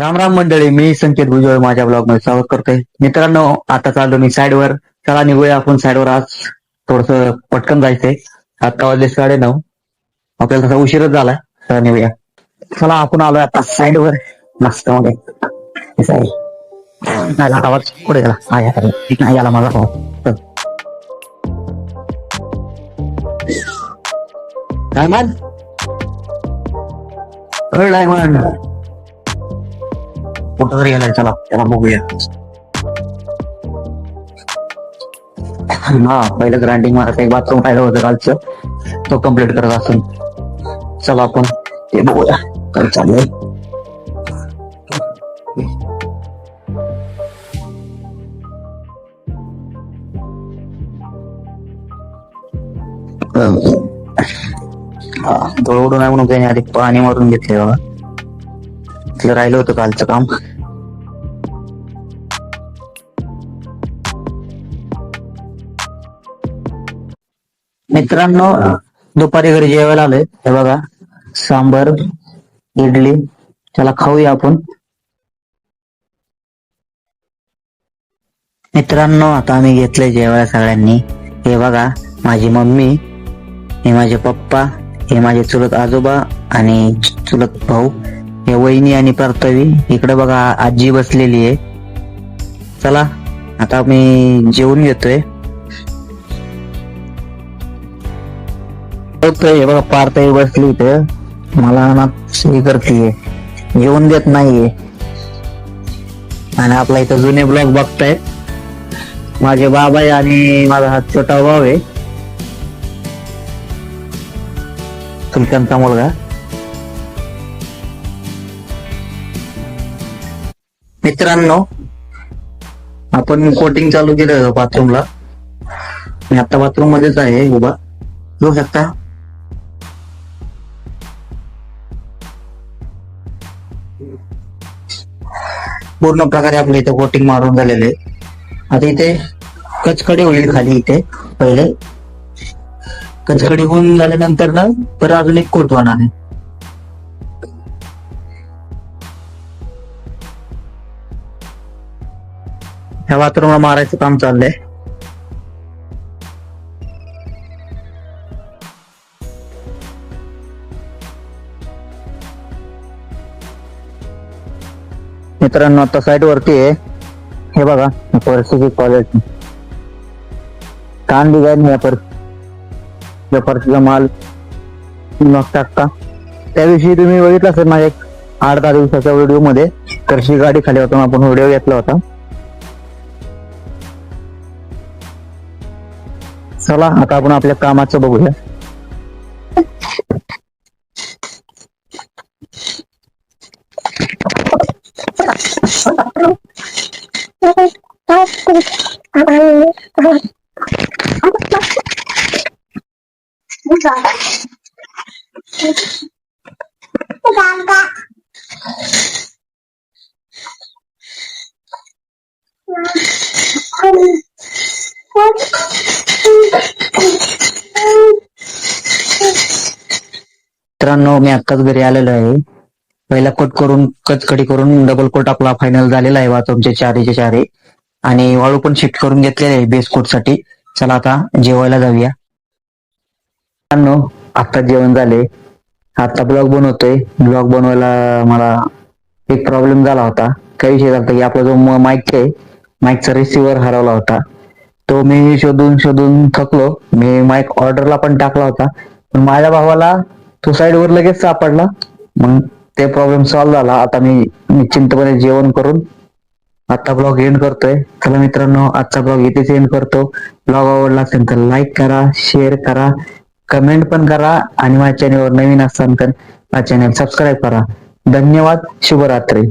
राम राम मंडळी, मी संकेत भुजबळ माझ्या ब्लॉग मध्ये स्वागत करतोय. मित्रांनो, आता चाललो मी साईडवर. चला निघूया आपण साईडवर. आज थोडस पटकन जायचंय. आता वाजले 9:30. आपल्याला तसा उशीरच झालाय. चला निघूया. चला आपण आलोय आता साईडवर मस्त मध्ये. आवाज पुढे गेला. ठीक नाही याला माझा आवाज. काय मान कळलाय म्हण कुठं तरी गेलाय. चला त्याला बघूया. हा, पहिलं ग्राइंडिंग मारत एक बाथरूम पाहिलं होतं कालचं, तो कम्प्लीट करत असेल. चला आपण ते बघूया काय चाललंय. थोडं नाही म्हणून त्याने आधी पाणी मारून घेतले बघा. तिथलं राहिलं होतं कालचं काम. मित्रांनो, दुपारी घरी जेवायला आलोय. हे बघा, सांबर, इडली. चला खाऊया आपण. मित्रांनो, आता आम्ही घेतलंय जेवायला सगळ्यांनी. हे बघा, माझी मम्मी, हे माझे पप्पा, हे माझे चुलत आजोबा आणि चुलत भाऊ, हे वहिनी आणि परतवी. इकडे बघा आजी बसलेली आहे. चला आता मी जेवून घेतोय. हे बघा, पार्थवी बसली इथे, मला ना हे करतीये, जेवून देत नाहीये. आणि आपला इथं जुने ब्लॉग बघतायत माझे बाबा आहे आणि माझा हा छोटा भाऊ आहे, चुलत्यांचा मुलगा. मित्रांनो, आपण कोटिंग चालू केलं बाथरूमला. मी आता बाथरूम मध्येच आहे उभा, घेऊ शकता. पूर्ण प्रकारे आपल्या इथे कोटिंग मारून झालेले. आता इथे कचकडी होईल खाली. इथे पहिले कचकडी होऊन झाल्यानंतर ना परत अजून एक कोट होणार आहे. ह्या बाथरूमला मारायचं काम चाललंय. मित्रांनो, आता साईड वरती आहे. हे बघा, फरशीची क्वालिटी छान डिझाईन. या फरशीचा माल मग टाकता. त्याविषयी तुम्ही बघितलं असेल माझ्या 8-10 दिवसाच्या व्हिडिओ मध्ये. फरशी गाडी खाली होता, आपण व्हिडिओ घेतला होता. चला आता आपण आपल्या कामाचं बघूया. मित्रांनो, मी आत्ताच घरी आलेलो आहे. पहिला कोट करून कचकडी करून डबल कोट आपला फायनल झालेला आहे बाथरूमचे चारीचे चारी. आणि वाळू पण शिफ्ट करून घेतलेले आहे बेस कोट साठी. चला आता जेवायला जाऊया. मित्रांनो, आता जेवण झाले. आता ब्लॉग बनवतोय. ब्लॉग बनवायला मला एक प्रॉब्लेम झाला होता. काही विषय झाला की आपला जो माईकचा रिसिव्हर हरवला होता. तो मी शोधून शोधून थकलो. मी माईक ऑर्डरला पण टाकला होता, पण माझ्या भावाला तो साईडवर लगेच सापडला. मग ते प्रॉब्लेम सॉल्व्ह झाला. आता मी निश्चिंतपणे जेवण करून आता ब्लॉग एंड करतोय. चला मित्रांनो, आजचा ब्लॉग इथेच एंड करतो. ब्लॉग आवडला असेल तर लाईक करा, शेअर करा, कमेंट पण करा आणि माझ्या चॅनलवर नवीन असाल तर माझ्या चॅनल सबस्क्राईब करा. धन्यवाद. शुभरात्री.